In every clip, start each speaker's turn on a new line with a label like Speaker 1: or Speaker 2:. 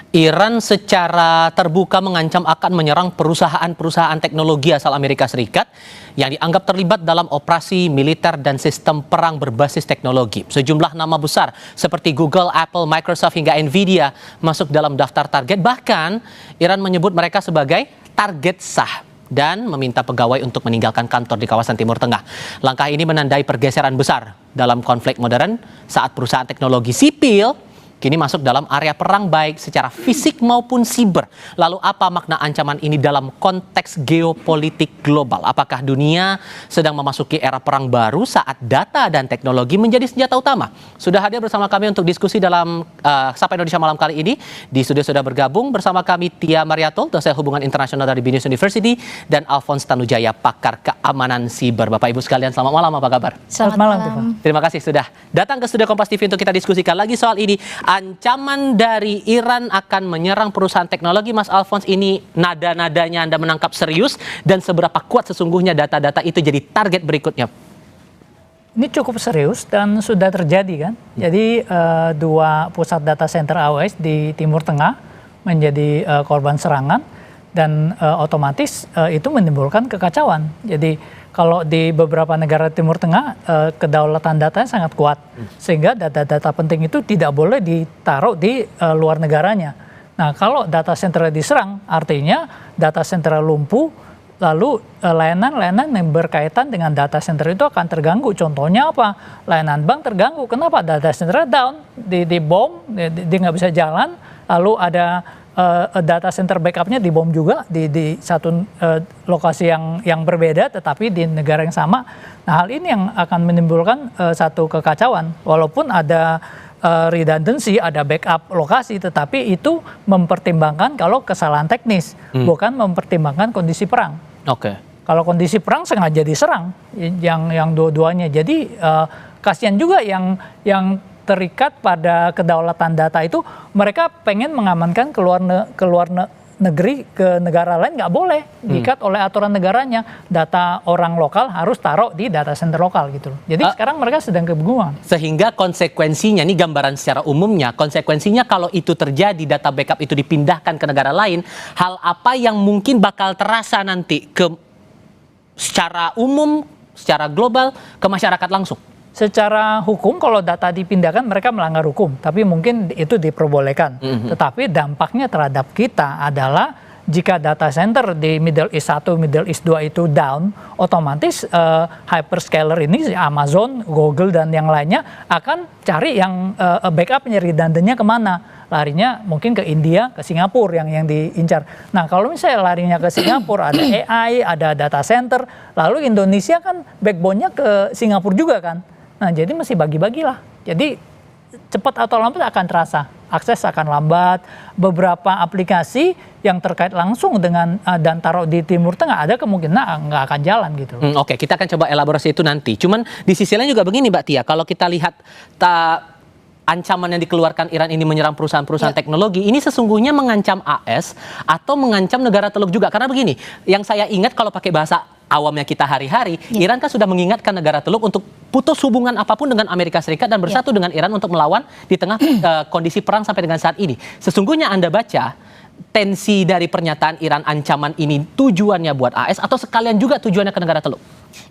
Speaker 1: Iran secara terbuka mengancam akan menyerang perusahaan-perusahaan teknologi asal Amerika Serikat yang dianggap terlibat dalam operasi militer dan sistem perang berbasis teknologi. Sejumlah nama besar seperti Google, Apple, Microsoft hingga Nvidia masuk dalam daftar target. Bahkan Iran menyebut mereka sebagai target sah dan meminta pegawai untuk meninggalkan kantor di kawasan Timur Tengah. Langkah ini menandai pergeseran besar dalam konflik modern saat perusahaan teknologi sipil kini masuk dalam area perang baik secara fisik maupun siber. Lalu apa makna ancaman ini dalam konteks geopolitik global? Apakah dunia sedang memasuki era perang baru saat data dan teknologi menjadi senjata utama? Sudah hadir bersama kami untuk diskusi dalam Sapa Indonesia malam kali ini. Di studio sudah bergabung bersama kami Tia Mariatul, dosen hubungan internasional dari BINUS University, dan Alphonse Tanujaya, pakar keamanan siber. Bapak Ibu sekalian, selamat malam, apa kabar?
Speaker 2: Selamat malam.
Speaker 1: Terima kasih sudah datang ke studio Kompas TV untuk kita diskusikan lagi soal ini. Ancaman dari Iran akan menyerang perusahaan teknologi, Mas Alphonse, ini nada-nadanya Anda menangkap serius dan seberapa kuat sesungguhnya data-data itu jadi target berikutnya?
Speaker 2: Ini cukup serius dan sudah terjadi kan. Jadi dua pusat data center AWS di Timur Tengah menjadi korban serangan dan otomatis itu menimbulkan kekacauan. Jadi kalau di beberapa negara Timur Tengah kedaulatan datanya sangat kuat sehingga data-data penting itu tidak boleh ditaruh di luar negaranya. Nah, kalau data center diserang artinya data center lumpuh, lalu layanan-layanan yang berkaitan dengan data center itu akan terganggu. Contohnya apa? Layanan bank terganggu. Kenapa? Data center down, dibom, dia nggak bisa jalan. Lalu ada data center backupnya dibom juga di satu lokasi yang berbeda, tetapi di negara yang sama. Nah, hal ini yang akan menimbulkan satu kekacauan. Walaupun ada redundancy, ada backup lokasi, tetapi itu mempertimbangkan kalau kesalahan teknis, bukan mempertimbangkan kondisi perang.
Speaker 1: Oke.
Speaker 2: Kalau kondisi perang sengaja diserang, yang dua-duanya. Jadi kasihan juga yang terikat pada kedaulatan data itu, mereka pengen mengamankan keluar negeri ke negara lain, nggak boleh diikat oleh aturan negaranya. Data orang lokal harus taruh di data center lokal gitu. Jadi sekarang mereka sedang kebingungan.
Speaker 1: Sehingga konsekuensinya, ini gambaran secara umumnya, konsekuensinya kalau itu terjadi, data backup itu dipindahkan ke negara lain, hal apa yang mungkin bakal terasa nanti secara umum, secara global, ke masyarakat langsung?
Speaker 2: Secara hukum kalau data dipindahkan mereka melanggar hukum, tapi mungkin itu diperbolehkan. Tetapi dampaknya terhadap kita adalah jika data center di Middle East 1, Middle East 2 itu down, otomatis hyperscaler ini, Amazon, Google, dan yang lainnya akan cari yang backupnya, redundannya kemana. Larinya mungkin ke India, ke Singapura yang diincar. Nah, kalau misalnya larinya ke Singapura, ada AI, ada data center, lalu Indonesia kan backbone-nya ke Singapura juga kan. Nah, jadi masih bagi-bagilah. Jadi cepat atau lambat akan terasa. Akses akan lambat. Beberapa aplikasi yang terkait langsung dengan dan taruh di Timur Tengah ada kemungkinan nggak akan jalan gitu.
Speaker 1: Oke, kita akan coba elaborasi itu nanti. Cuman di sisi lain juga begini, Mbak Tia. Kalau kita lihat ancaman yang dikeluarkan Iran ini menyerang perusahaan-perusahaan teknologi, ini sesungguhnya mengancam AS atau mengancam negara teluk juga. Karena begini, yang saya ingat kalau pakai bahasa awamnya kita hari-hari, Iran kan sudah mengingatkan negara teluk untuk putus hubungan apapun dengan Amerika Serikat dan bersatu dengan Iran untuk melawan di tengah kondisi perang sampai dengan saat ini. Sesungguhnya Anda baca tensi dari pernyataan Iran ancaman ini tujuannya buat AS atau sekalian juga tujuannya ke negara teluk?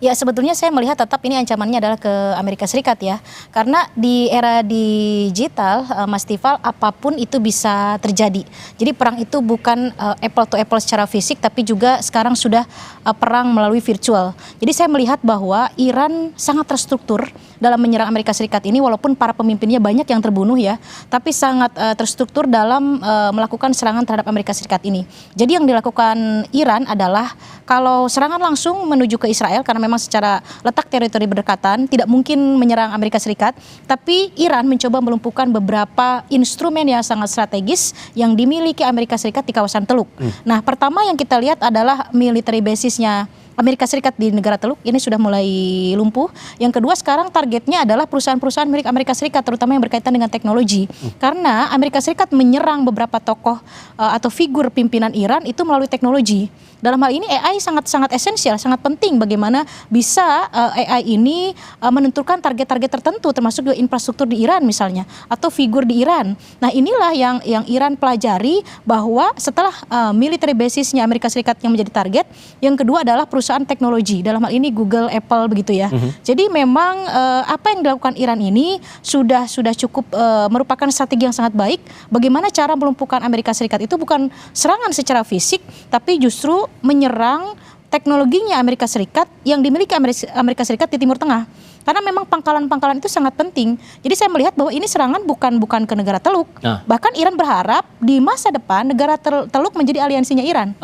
Speaker 3: Ya, sebetulnya saya melihat tetap ini ancamannya adalah ke Amerika Serikat ya. Karena di era digital, Mas Tifal, apapun itu bisa terjadi. Jadi perang itu bukan apple to apple secara fisik, tapi juga sekarang sudah perang melalui virtual. Jadi saya melihat bahwa Iran sangat terstruktur dalam menyerang Amerika Serikat ini, walaupun para pemimpinnya banyak yang terbunuh ya, tapi sangat terstruktur dalam melakukan serangan terhadap Amerika Serikat ini. Jadi yang dilakukan Iran adalah kalau serangan langsung menuju ke Israel, karena memang secara letak teritori berdekatan tidak mungkin menyerang Amerika Serikat, tapi Iran mencoba melumpuhkan beberapa instrumen yang sangat strategis yang dimiliki Amerika Serikat di kawasan teluk. Nah, pertama yang kita lihat adalah military basisnya Amerika Serikat di negara Teluk ini sudah mulai lumpuh. Yang kedua, sekarang targetnya adalah perusahaan-perusahaan milik Amerika Serikat, terutama yang berkaitan dengan teknologi. Karena Amerika Serikat menyerang beberapa tokoh atau figur pimpinan Iran itu melalui teknologi. Dalam hal ini AI sangat-sangat esensial, sangat penting bagaimana bisa AI ini menentukan target-target tertentu, termasuk juga infrastruktur di Iran misalnya, atau figur di Iran. Nah, inilah yang Iran pelajari, bahwa setelah military basisnya Amerika Serikat yang menjadi target, yang kedua adalah perusahaan teknologi, dalam hal ini Google, Apple begitu ya. Jadi memang apa yang dilakukan Iran ini sudah cukup merupakan strategi yang sangat baik. Bagaimana cara melumpuhkan Amerika Serikat itu bukan serangan secara fisik, tapi justru menyerang teknologinya Amerika Serikat yang dimiliki Amerika Serikat di Timur Tengah. Karena memang pangkalan-pangkalan itu sangat penting. Jadi saya melihat bahwa ini serangan bukan ke negara Teluk. Bahkan Iran berharap di masa depan negara Teluk menjadi aliansinya Iran.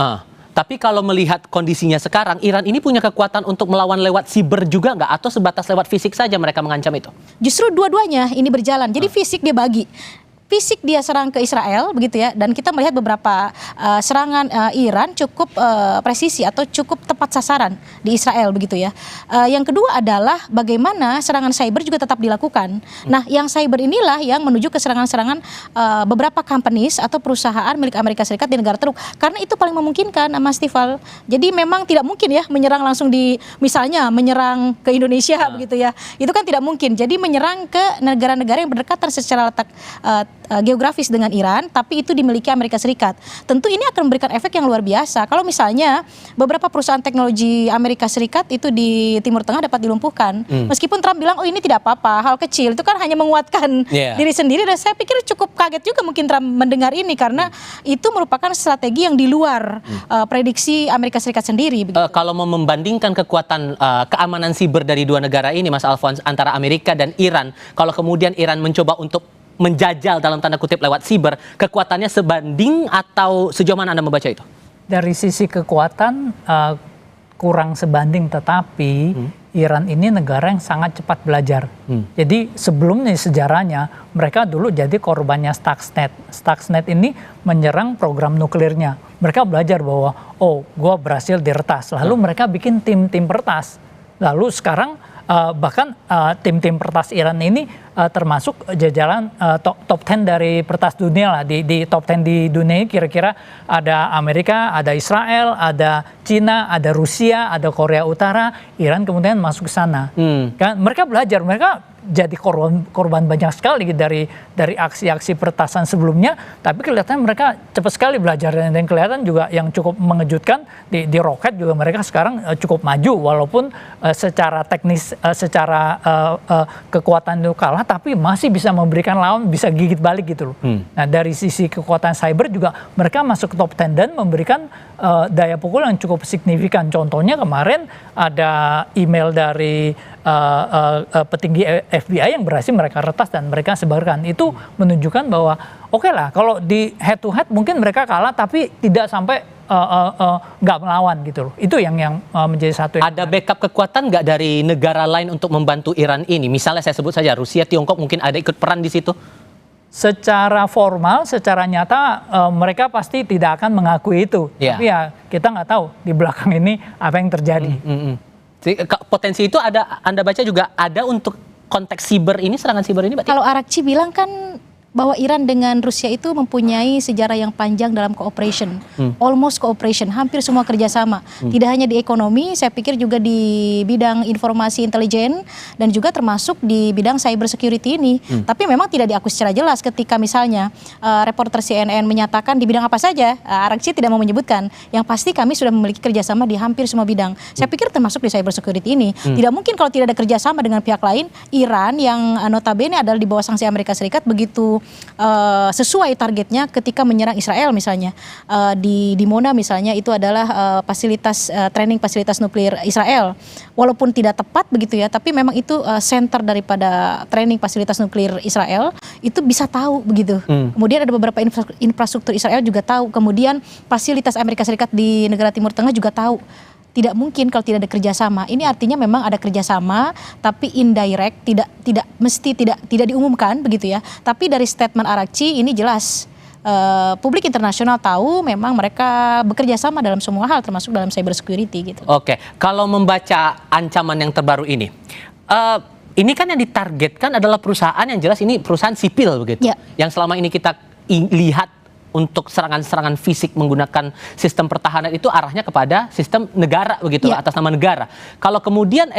Speaker 1: Tapi kalau melihat kondisinya sekarang, Iran ini punya kekuatan untuk melawan lewat siber juga nggak? Atau sebatas lewat fisik saja mereka mengancam itu?
Speaker 3: Justru dua-duanya ini berjalan. Jadi fisik dia bagi. Fisik dia serang ke Israel begitu ya, dan kita melihat beberapa serangan Iran cukup presisi atau cukup tepat sasaran di Israel begitu ya. Yang kedua adalah bagaimana serangan cyber juga tetap dilakukan. Nah, yang cyber inilah yang menuju ke serangan-serangan beberapa companies atau perusahaan milik Amerika Serikat di negara Teluk. Karena itu paling memungkinkan, Mas Tifal. Jadi memang tidak mungkin ya menyerang langsung misalnya menyerang ke Indonesia begitu ya. Itu kan tidak mungkin. Jadi menyerang ke negara-negara yang berdekatan secara letak geografis dengan Iran, tapi itu dimiliki Amerika Serikat. Tentu ini akan memberikan efek yang luar biasa. Kalau misalnya beberapa perusahaan teknologi Amerika Serikat itu di Timur Tengah dapat dilumpuhkan, meskipun Trump bilang, oh ini tidak apa-apa, hal kecil, itu kan hanya menguatkan diri sendiri. Dan saya pikir cukup kaget juga mungkin Trump mendengar ini, karena itu merupakan strategi yang di luar prediksi Amerika Serikat sendiri.
Speaker 1: Kalau mau membandingkan kekuatan keamanan siber dari dua negara ini, Mas Alphonse, antara Amerika dan Iran, kalau kemudian Iran mencoba untuk menjajal dalam tanda kutip lewat siber, kekuatannya sebanding atau sejauh mana Anda membaca itu?
Speaker 2: Dari sisi kekuatan kurang sebanding, tetapi Iran ini negara yang sangat cepat belajar. Jadi sebelumnya sejarahnya mereka dulu jadi korbannya Stuxnet. Stuxnet ini menyerang program nuklirnya. Mereka belajar bahwa gue berhasil diretas. Lalu mereka bikin tim-tim pertas. Lalu sekarang bahkan tim-tim pertas Iran ini termasuk jajaran top 10 dari pertas dunia lah. Di top 10 di dunia kira-kira ada Amerika, ada Israel, ada Cina, ada Rusia, ada Korea Utara, Iran kemudian masuk ke sana. Kan mereka belajar, mereka jadi korban banyak sekali dari aksi-aksi pertasan sebelumnya, tapi kelihatan mereka cepat sekali belajar, dan kelihatan juga yang cukup mengejutkan di roket juga mereka sekarang cukup maju, walaupun secara teknis, secara kekuatan itu kalah, tapi masih bisa memberikan lawan, bisa gigit balik gitu loh. Nah, dari sisi kekuatan cyber juga mereka masuk ke top 10 dan memberikan daya pukul yang cukup signifikan. Contohnya kemarin ada email dari petinggi FBI yang berhasil mereka retas dan mereka sebarkan. Itu menunjukkan bahwa oke lah, kalau di head to head mungkin mereka kalah, tapi tidak sampai nggak melawan gitu loh. Itu yang menjadi satu.
Speaker 1: Ada backup kekuatan nggak dari negara lain untuk membantu Iran ini? Misalnya saya sebut saja Rusia, Tiongkok mungkin ada ikut peran di situ?
Speaker 2: Secara formal, secara nyata mereka pasti tidak akan mengakui itu. Tapi ya kita nggak tahu di belakang ini apa yang terjadi.
Speaker 1: Potensi itu ada, Anda baca juga ada untuk konteks siber ini, serangan siber ini?
Speaker 3: Kalau Arakci bilang kan bahwa Iran dengan Rusia itu mempunyai sejarah yang panjang dalam cooperation, almost cooperation, hampir semua kerjasama. Tidak hanya di ekonomi, saya pikir juga di bidang informasi intelijen dan juga termasuk di bidang cyber security ini. Tapi memang tidak diakui secara jelas ketika misalnya reporter CNN menyatakan di bidang apa saja, Arakci tidak mau menyebutkan. Yang pasti kami sudah memiliki kerjasama di hampir semua bidang. Saya pikir termasuk di cyber security ini. Tidak mungkin kalau tidak ada kerjasama dengan pihak lain. Iran yang notabene adalah di bawah sanksi Amerika Serikat begitu sesuai targetnya ketika menyerang Israel misalnya, di Dimona misalnya itu adalah fasilitas training fasilitas nuklir Israel, walaupun tidak tepat begitu ya, tapi memang itu center daripada training fasilitas nuklir Israel, itu bisa tahu begitu. Kemudian ada beberapa infrastruktur Israel juga tahu, kemudian fasilitas Amerika Serikat di negara Timur Tengah juga tahu. Tidak mungkin kalau tidak ada kerjasama. Ini artinya memang ada kerjasama, tapi indirect, tidak mesti tidak diumumkan begitu ya. Tapi dari statement Arakci ini jelas publik internasional tahu memang mereka bekerja sama dalam semua hal termasuk dalam cyber security gitu.
Speaker 1: Oke, kalau membaca ancaman yang terbaru ini kan yang ditargetkan adalah perusahaan yang jelas ini perusahaan sipil begitu.
Speaker 3: Ya.
Speaker 1: Yang selama ini kita lihat untuk serangan-serangan fisik menggunakan sistem pertahanan itu arahnya kepada sistem negara begitu,
Speaker 3: Ya.
Speaker 1: atas nama negara. Kalau kemudian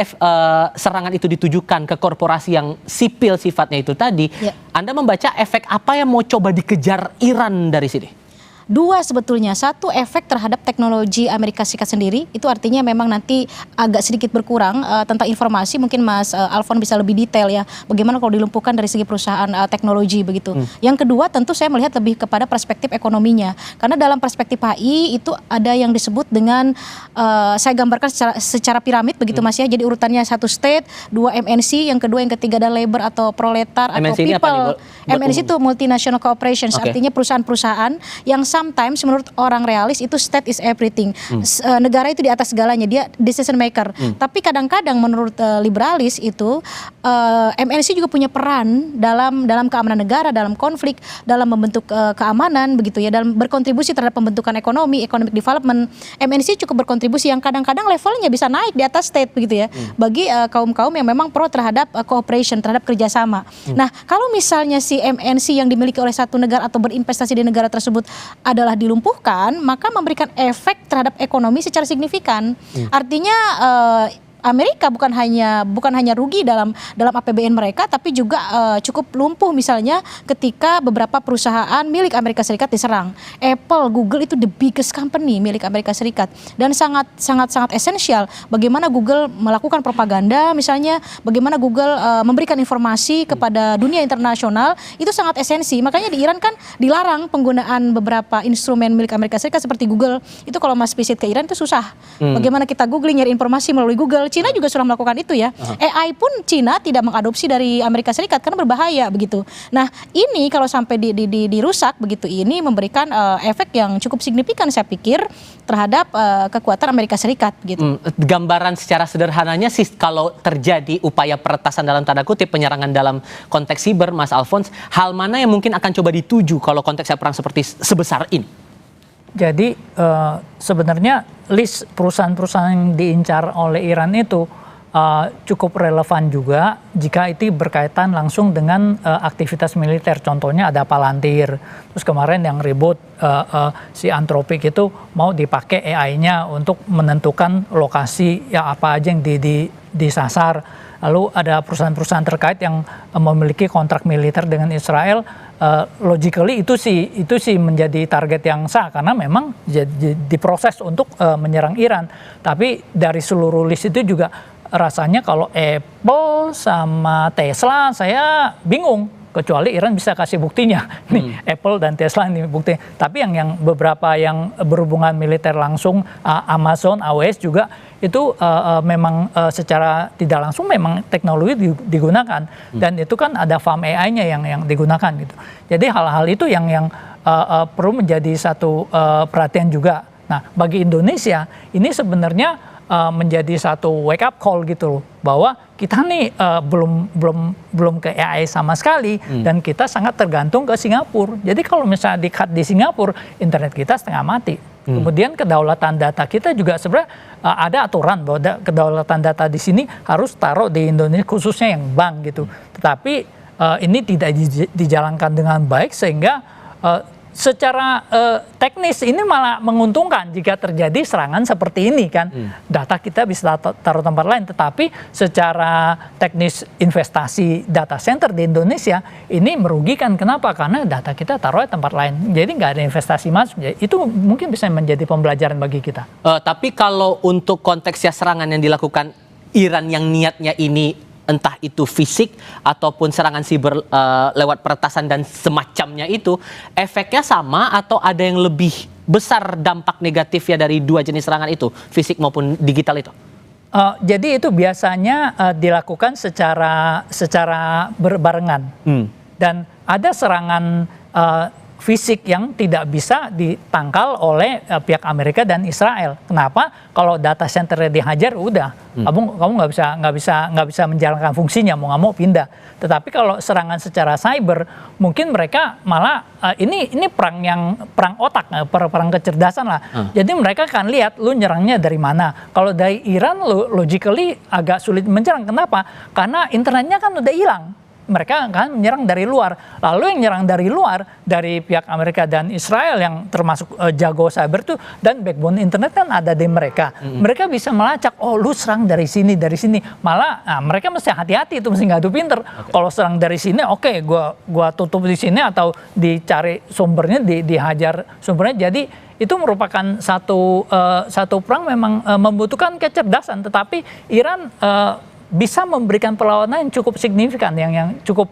Speaker 1: serangan itu ditujukan ke korporasi yang sipil sifatnya itu tadi,
Speaker 3: Ya.
Speaker 1: Anda membaca efek apa yang mau coba dikejar Iran dari sini?
Speaker 3: Dua sebetulnya, satu efek terhadap teknologi Amerika Serikat sendiri, itu artinya memang nanti agak sedikit berkurang tentang informasi, mungkin Mas Alfon bisa lebih detail ya, bagaimana kalau dilumpuhkan dari segi perusahaan teknologi begitu. Yang kedua tentu saya melihat lebih kepada perspektif ekonominya, karena dalam perspektif HI itu ada yang disebut dengan, saya gambarkan secara piramid begitu Mas ya, jadi urutannya satu state, dua MNC, yang kedua yang ketiga ada labor atau proletar atau
Speaker 1: MNC ini apa nih,
Speaker 3: people.
Speaker 1: Bu?
Speaker 3: MNC itu multinational corporations,
Speaker 1: Oke.
Speaker 3: artinya perusahaan-perusahaan yang sometimes menurut orang realis itu state is everything. Negara itu di atas segalanya, dia decision maker. Tapi kadang-kadang menurut liberalis itu MNC juga punya peran dalam keamanan negara, dalam konflik, dalam membentuk keamanan begitu ya, dalam berkontribusi terhadap pembentukan ekonomi, economic development. MNC cukup berkontribusi yang kadang-kadang levelnya bisa naik di atas state begitu ya. Bagi kaum-kaum yang memang pro terhadap cooperation, terhadap kerjasama. Nah, kalau misalnya si MNC yang dimiliki oleh satu negara atau berinvestasi di negara tersebut adalah dilumpuhkan, maka memberikan efek terhadap ekonomi secara signifikan. Artinya Amerika bukan hanya rugi dalam APBN mereka, tapi juga cukup lumpuh misalnya ketika beberapa perusahaan milik Amerika Serikat diserang. Apple, Google itu the biggest company milik Amerika Serikat dan sangat esensial bagaimana Google melakukan propaganda misalnya, bagaimana Google memberikan informasi kepada dunia internasional, itu sangat esensi. Makanya di Iran kan dilarang penggunaan beberapa instrumen milik Amerika Serikat seperti Google. Itu kalau Mas visit ke Iran itu susah. Bagaimana kita googling nyari informasi melalui Google. Cina juga sudah melakukan itu ya. AI pun Cina tidak mengadopsi dari Amerika Serikat karena berbahaya begitu. Nah, ini kalau sampai dirusak begitu, ini memberikan efek yang cukup signifikan saya pikir terhadap kekuatan Amerika Serikat gitu.
Speaker 1: Gambaran secara sederhananya sih kalau terjadi upaya peretasan dalam tanda kutip penyerangan dalam konteks siber, Mas Alfons, hal mana yang mungkin akan coba dituju kalau konteksnya perang seperti sebesar ini?
Speaker 2: Jadi sebenarnya list perusahaan-perusahaan yang diincar oleh Iran itu cukup relevan juga jika itu berkaitan langsung dengan aktivitas militer. Contohnya ada Palantir, terus kemarin yang ribut si Anthropic itu mau dipakai AI-nya untuk menentukan lokasi ya apa aja yang disasar. Lalu ada perusahaan-perusahaan terkait yang memiliki kontrak militer dengan Israel. Logically itu sih menjadi target yang sah karena memang diproses untuk menyerang Iran. Tapi dari seluruh list itu juga rasanya kalau Apple sama Tesla saya bingung, kecuali Iran bisa kasih buktinya nih Apple dan Tesla ini bukti. Tapi yang beberapa yang berhubungan militer langsung, Amazon, AWS juga itu memang secara tidak langsung memang teknologi digunakan dan itu kan ada farm AI-nya yang digunakan gitu. Jadi hal-hal itu yang perlu menjadi satu perhatian juga. Nah, bagi Indonesia ini sebenarnya menjadi satu wake up call gitu loh, bahwa kita nih belum ke AI sama sekali dan kita sangat tergantung ke Singapura. Jadi kalau misalnya di-cut di Singapura, internet kita setengah mati. Kemudian kedaulatan data kita juga sebenarnya ada aturan bahwa kedaulatan data di sini harus taruh di Indonesia, khususnya yang bank gitu. Tetapi ini tidak dijalankan dengan baik sehingga secara teknis ini malah menguntungkan jika terjadi serangan seperti ini kan. Data kita bisa taruh tempat lain, tetapi secara teknis investasi data center di Indonesia ini merugikan. Kenapa? Karena data kita taruh di tempat lain. Jadi nggak ada investasi masuk. Itu mungkin bisa menjadi pembelajaran bagi kita.
Speaker 1: Tapi kalau untuk konteksnya serangan yang dilakukan Iran yang niatnya ini entah itu fisik ataupun serangan siber lewat peretasan dan semacamnya itu, efeknya sama atau ada yang lebih besar dampak negatifnya dari dua jenis serangan itu, fisik maupun digital itu?
Speaker 2: Jadi itu biasanya dilakukan secara berbarengan dan ada serangan fisik yang tidak bisa ditangkal oleh pihak Amerika dan Israel. Kenapa? Kalau data centernya dihajar, udah kamu nggak bisa menjalankan fungsinya, mau nggak mau pindah. Tetapi kalau serangan secara cyber, mungkin mereka malah ini perang otak, perang kecerdasan lah. Jadi mereka akan lihat lu nyerangnya dari mana. Kalau dari Iran, logically agak sulit menyerang. Kenapa? Karena internetnya kan udah hilang. Mereka kan menyerang dari luar. Lalu yang nyerang dari luar, dari pihak Amerika dan Israel yang termasuk jago cyber tuh, dan backbone internet kan ada di mereka. Mereka bisa melacak, oh lu serang dari sini. Malah mereka mesti hati-hati, itu mesti ngadu pinter. Kalau serang dari sini, oke, gua tutup di sini atau dicari sumbernya, dihajar sumbernya. Jadi itu merupakan satu perang memang membutuhkan kecerdasan. Tetapi Iran bisa memberikan perlawanan yang cukup signifikan, yang cukup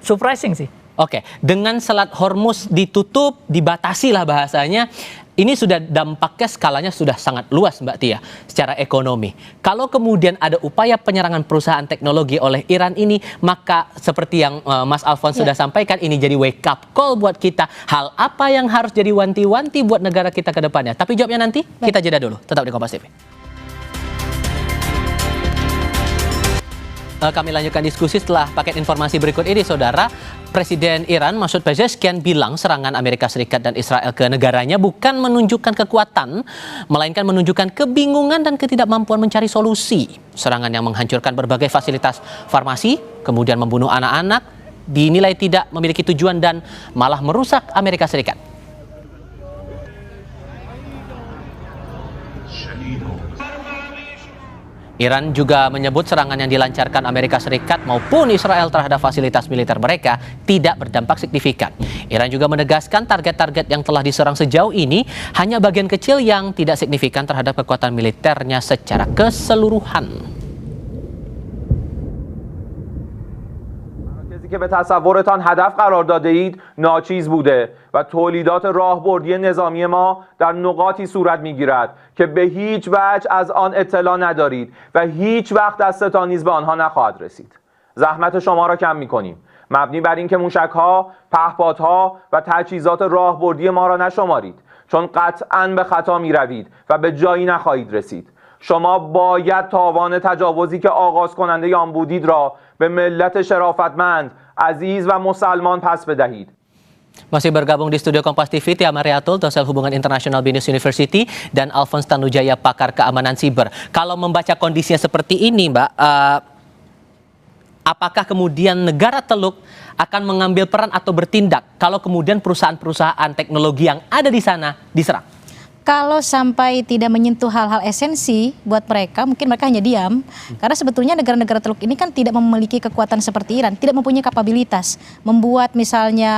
Speaker 2: surprising sih.
Speaker 1: Oke, dengan Selat Hormuz ditutup, dibatasi lah bahasanya, ini sudah dampaknya skalanya sudah sangat luas Mbak Tia secara ekonomi. Kalau kemudian ada upaya penyerangan perusahaan teknologi oleh Iran ini, maka seperti yang Mas Alfons sudah sampaikan, ini jadi wake up call buat kita. Hal apa yang harus jadi wanti-wanti buat negara kita ke depannya? Tapi jawabnya nanti, kita jeda dulu. Tetap di Kompas TV. Kami lanjutkan diskusi setelah paket informasi berikut ini, Saudara. Presiden Iran Masoud Pezeshkian bilang serangan Amerika Serikat dan Israel ke negaranya bukan menunjukkan kekuatan, melainkan menunjukkan kebingungan dan ketidakmampuan mencari solusi. Serangan yang menghancurkan berbagai fasilitas farmasi, kemudian membunuh anak-anak, dinilai tidak memiliki tujuan dan malah merusak Amerika Serikat. Iran juga menyebut serangan yang dilancarkan Amerika Serikat maupun Israel terhadap fasilitas militer mereka tidak berdampak signifikan. Iran juga menegaskan target-target yang telah diserang sejauh ini hanya bagian kecil yang tidak signifikan terhadap kekuatan militernya secara keseluruhan.
Speaker 4: که به تصورتان هدف قرار داده اید ناچیز بوده و تولیدات راهبردی نظامی ما در نقاطی صورت میگیرد که به هیچ وجه از آن اطلاع ندارید و هیچ وقت دستتان نیز به آنها نخواهد رسید. زحمت شما را کم میکنیم، مبنی بر اینکه موشک‌ها، پهپادها و تجهیزات راهبردی ما را نشمارید، چون قطعاً به خطا میروید و به جایی نخواهید رسید. شما باید تاوان تجاوزی که آغاز کننده آن بودید را به ملت شرافتمند، عزیز و مسلمان پس بدهید.
Speaker 1: Masih bergabung di studio Kompas TV, Tia Mariatul, dosen hubungan internasional BINUS University, dan Alfons Tanujaya, pakar keamanan siber. Kalau membaca kondisinya seperti ini, Mbak, apakah kemudian negara Teluk akan mengambil peran atau bertindak kalau kemudian perusahaan-perusahaan teknologi yang ada di sana diserang?
Speaker 3: Kalau sampai tidak menyentuh hal-hal esensi buat mereka, mungkin mereka hanya diam. Karena sebetulnya negara-negara Teluk ini kan tidak memiliki kekuatan seperti Iran, tidak mempunyai kapabilitas membuat misalnya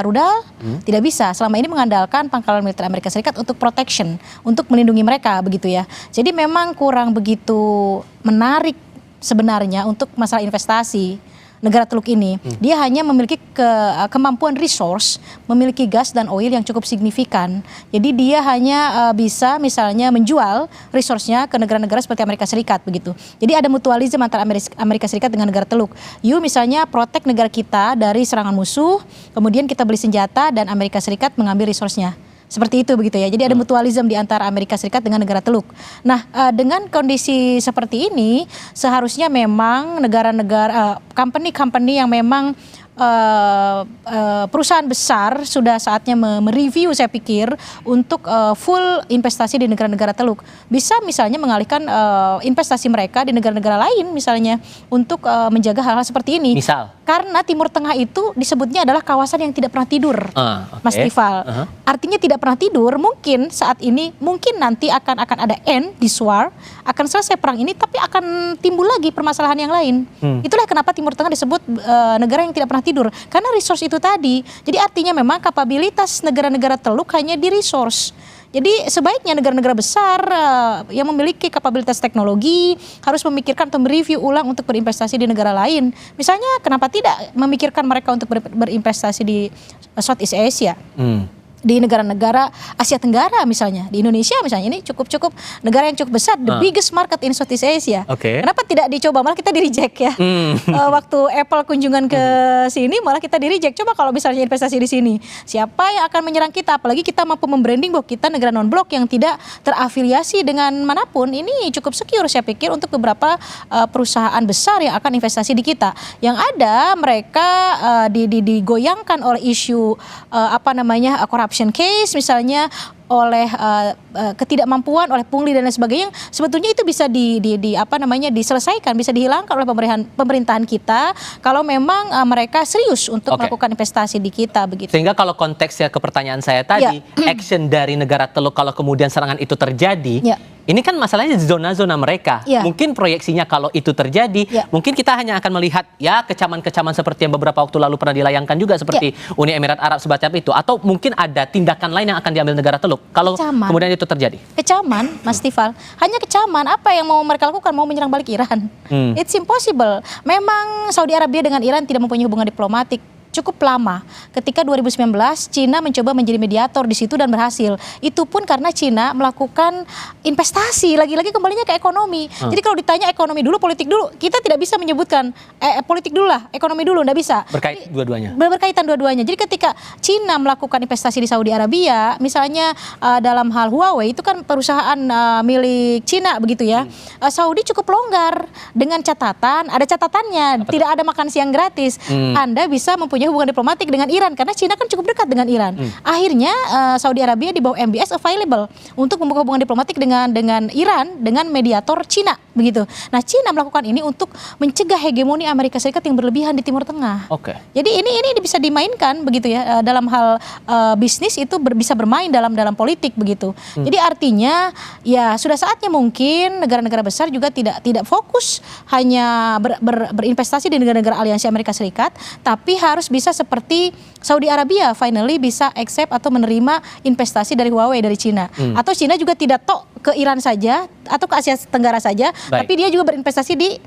Speaker 3: rudal, tidak bisa. Selama ini mengandalkan pangkalan militer Amerika Serikat untuk protection, untuk melindungi mereka, begitu ya. Jadi memang kurang begitu menarik sebenarnya untuk masalah investasi negara Teluk ini. Dia hanya memiliki kemampuan resource, memiliki gas dan oil yang cukup signifikan. Jadi dia hanya bisa misalnya menjual resource-nya ke negara-negara seperti Amerika Serikat begitu. Jadi ada mutualisme antara Amerika Serikat dengan negara Teluk. You misalnya protect negara kita dari serangan musuh, kemudian kita beli senjata dan Amerika Serikat mengambil resource-nya. Seperti itu begitu ya. Jadi ada mutualisme di antara Amerika Serikat dengan negara Teluk. Nah, dengan kondisi seperti ini seharusnya memang negara-negara company yang memang perusahaan besar sudah saatnya mereview, saya pikir, untuk full investasi di negara-negara Teluk. Bisa misalnya mengalihkan investasi mereka di negara-negara lain misalnya untuk menjaga hal-hal seperti ini.
Speaker 1: Misal?
Speaker 3: Karena Timur Tengah itu disebutnya adalah kawasan yang tidak pernah tidur, Mas Tifal. Artinya tidak pernah tidur, mungkin saat ini, mungkin nanti akan ada end this war, akan selesai perang ini, tapi akan timbul lagi permasalahan yang lain. Itulah kenapa Timur Tengah disebut negara yang tidak pernah tidur, karena resource itu tadi. Jadi artinya memang kapabilitas negara-negara Teluk hanya di resource. Jadi sebaiknya negara-negara besar yang memiliki kapabilitas teknologi harus memikirkan atau mereview ulang untuk berinvestasi di negara lain. Misalnya kenapa tidak memikirkan mereka untuk berinvestasi di Southeast Asia. di negara-negara Asia Tenggara misalnya, di Indonesia misalnya, ini cukup negara yang cukup besar, the biggest market in Southeast Asia. Kenapa tidak dicoba? Malah kita di reject ya. Waktu Apple kunjungan ke sini malah kita di reject. Coba kalau misalnya investasi di sini, siapa yang akan menyerang kita? Apalagi kita mampu membranding bahwa kita negara non blok yang tidak terafiliasi dengan manapun. Ini cukup secure saya pikir untuk beberapa perusahaan besar yang akan investasi di kita. Yang ada mereka digoyangkan oleh isu corruption case misalnya, oleh ketidakmampuan, oleh pungli dan lain sebagainya. Sebetulnya itu bisa diselesaikan, bisa dihilangkan oleh pemerintahan kita kalau memang mereka serius untuk melakukan investasi di kita begitu.
Speaker 1: Sehingga kalau konteksnya ke pertanyaan saya tadi, action dari negara Teluk kalau kemudian serangan itu terjadi, ini kan masalahnya di zona-zona mereka. Mungkin proyeksinya kalau itu terjadi, mungkin kita hanya akan melihat ya kecaman-kecaman seperti yang beberapa waktu lalu pernah dilayangkan juga seperti Uni Emirat Arab semacam itu, atau mungkin ada tindakan lain yang akan diambil negara Teluk kalau kemudian itu terjadi.
Speaker 3: Kecaman, Mas Tifal, hanya kecaman. Apa yang mau mereka lakukan? Mau menyerang balik Iran? It's impossible. Memang Saudi Arabia dengan Iran tidak mempunyai hubungan diplomatik cukup lama. Ketika 2019 Cina mencoba menjadi mediator di situ dan berhasil. Itu pun karena Cina melakukan investasi, lagi-lagi kembalinya ke ekonomi. Jadi kalau ditanya ekonomi dulu, politik dulu, kita tidak bisa menyebutkan politik dulu lah, ekonomi dulu, nggak bisa. Berkaitan dua-duanya. Jadi ketika Cina melakukan investasi di Saudi Arabia, misalnya dalam hal Huawei, itu kan perusahaan milik Cina begitu ya. Saudi cukup longgar dengan catatan, ada catatannya, tidak ada makan siang gratis. Anda bisa mempunyai hubungan diplomatik dengan Iran karena Cina kan cukup dekat dengan Iran. Akhirnya Saudi Arabia di bawah MBS available untuk membuka hubungan diplomatik dengan Iran dengan mediator Cina begitu. Nah, Cina melakukan ini untuk mencegah hegemoni Amerika Serikat yang berlebihan di Timur Tengah. Jadi ini bisa dimainkan begitu ya dalam hal bisnis, itu bisa bermain dalam politik begitu. Jadi artinya ya sudah saatnya mungkin negara-negara besar juga tidak fokus hanya berinvestasi di negara-negara aliansi Amerika Serikat, tapi harus bisa seperti Saudi Arabia finally bisa accept atau menerima investasi dari Huawei dari Cina. Atau Cina juga tidak tok ke Iran saja atau ke Asia Tenggara saja, tapi dia juga berinvestasi di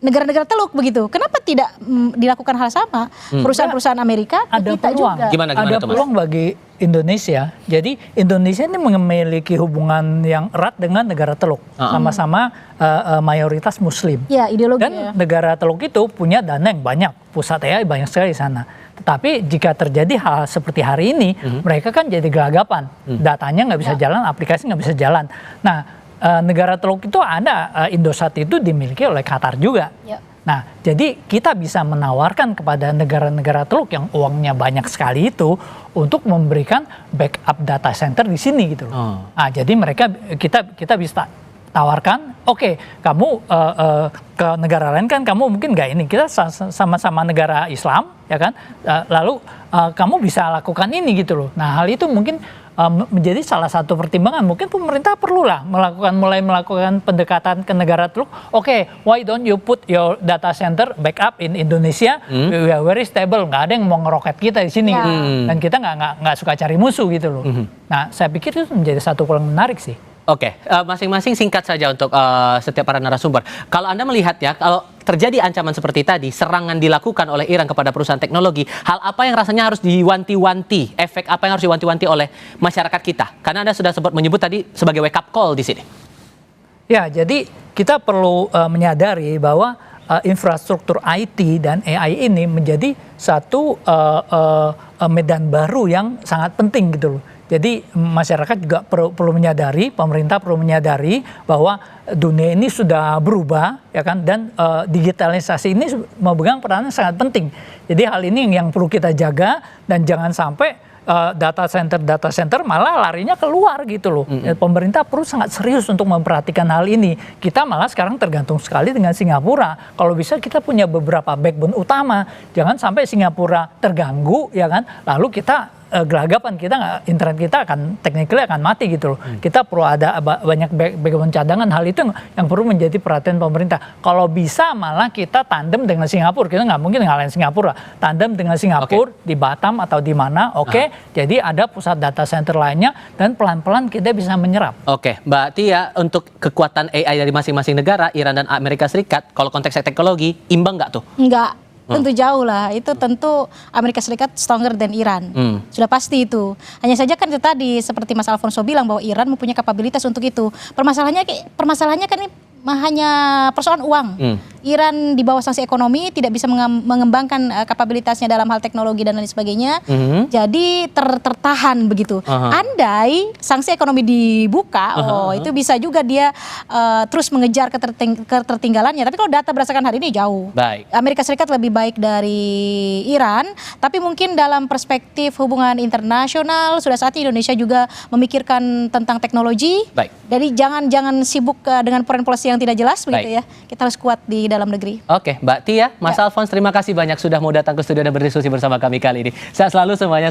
Speaker 3: negara-negara Teluk begitu. Kenapa tidak dilakukan hal sama? Perusahaan-perusahaan Amerika
Speaker 2: ada
Speaker 3: kita
Speaker 2: peluang.
Speaker 3: juga.
Speaker 2: Ada peluang bagi Indonesia. Jadi Indonesia ini memiliki hubungan yang erat dengan negara Teluk, sama-sama mayoritas Muslim.
Speaker 3: Ya, ideologi.
Speaker 2: Dan negara Teluk itu punya dana yang banyak, pusat AI banyak sekali di sana. Tetapi jika terjadi hal seperti hari ini, mereka kan jadi gelagapan. Datanya nggak bisa jalan, aplikasi nggak bisa jalan. Nah, negara Teluk itu ada, Indosat itu dimiliki oleh Qatar juga. Nah, jadi kita bisa menawarkan kepada negara-negara Teluk yang uangnya banyak sekali itu untuk memberikan backup data center di sini gitu loh. Nah, jadi kita bisa tawarkan, oke, kamu ke negara lain kan kamu mungkin nggak ini, kita sama-sama negara Islam ya kan, lalu kamu bisa lakukan ini gitu loh. Nah, hal itu mungkin menjadi salah satu pertimbangan. Mungkin pemerintah perlulah mulai melakukan pendekatan ke negara Teluk. Oke, why don't you put your data center backup in Indonesia? We are very stable, nggak ada yang mau ngeroket kita di sini. Dan kita nggak suka cari musuh gitu loh. Nah, saya pikir itu menjadi satu peluang menarik sih.
Speaker 1: Masing-masing singkat saja untuk setiap para narasumber. Kalau Anda melihat ya, kalau terjadi ancaman seperti tadi, serangan dilakukan oleh Iran kepada perusahaan teknologi, hal apa yang rasanya harus diwanti-wanti, efek apa yang harus diwanti-wanti oleh masyarakat kita? Karena Anda sudah sempat menyebut tadi sebagai wake up call di sini.
Speaker 2: Ya, jadi kita perlu menyadari bahwa infrastruktur IT dan AI ini menjadi satu medan baru yang sangat penting gitu loh. Jadi masyarakat juga perlu menyadari, pemerintah perlu menyadari bahwa dunia ini sudah berubah, ya kan, dan digitalisasi ini memegang peranan sangat penting. Jadi hal ini yang perlu kita jaga dan jangan sampai data center malah larinya keluar gitu loh. Pemerintah perlu sangat serius untuk memperhatikan hal ini. Kita malah sekarang tergantung sekali dengan Singapura. Kalau bisa kita punya beberapa backbone utama, jangan sampai Singapura terganggu, ya kan, lalu kita gelagapan, internet kita akan technically akan mati gitu loh. Kita perlu ada banyak backbone cadangan. Hal itu yang perlu menjadi perhatian pemerintah. Kalau bisa malah kita tandem dengan Singapura. Kita nggak mungkin ngalahin Singapura. Tandem dengan Singapura di Batam atau di mana. Jadi ada pusat data center lainnya dan pelan-pelan kita bisa menyerap.
Speaker 1: Mbak Tia, untuk kekuatan AI dari masing-masing negara, Iran dan Amerika Serikat, kalau konteks teknologi, imbang nggak tuh?
Speaker 3: Enggak. Tentu jauh lah, itu tentu Amerika Serikat stronger than Iran. Sudah pasti itu. Hanya saja kan itu tadi seperti Mas Alfonso bilang bahwa Iran mempunyai kapabilitas untuk itu. Permasalahannya kan ini hanya persoalan uang. Iran di bawah sanksi ekonomi tidak bisa mengembangkan kapabilitasnya dalam hal teknologi dan lain sebagainya. Jadi tertahan begitu. Andai sanksi ekonomi dibuka, itu bisa juga dia terus mengejar ketertinggalannya. Tapi kalau data berdasarkan hari ini jauh.
Speaker 1: Baik.
Speaker 3: Amerika Serikat lebih baik dari Iran, tapi mungkin dalam perspektif hubungan internasional sudah saatnya Indonesia juga memikirkan tentang teknologi.
Speaker 1: Baik.
Speaker 3: Jadi jangan sibuk dengan foreign policy yang tidak jelas begitu ya. Kita harus kuat di dalam negeri.
Speaker 1: Oke, Mbak Tia, Mas Alfons, terima kasih banyak sudah mau datang ke studio dan berdiskusi bersama kami kali ini. Sehat selalu semuanya.